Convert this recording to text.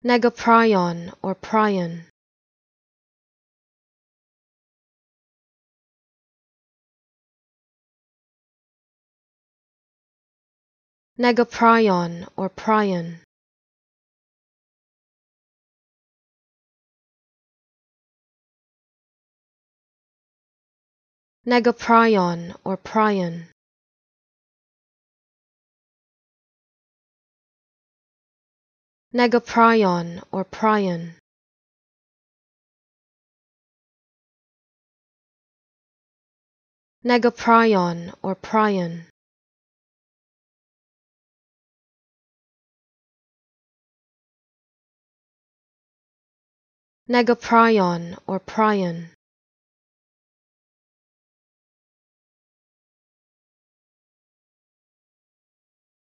Negaprion or prion. Negaprion or prion. Negaprion or prion. Negaprion or prion. Negaprion or prion. Negaprion or prion.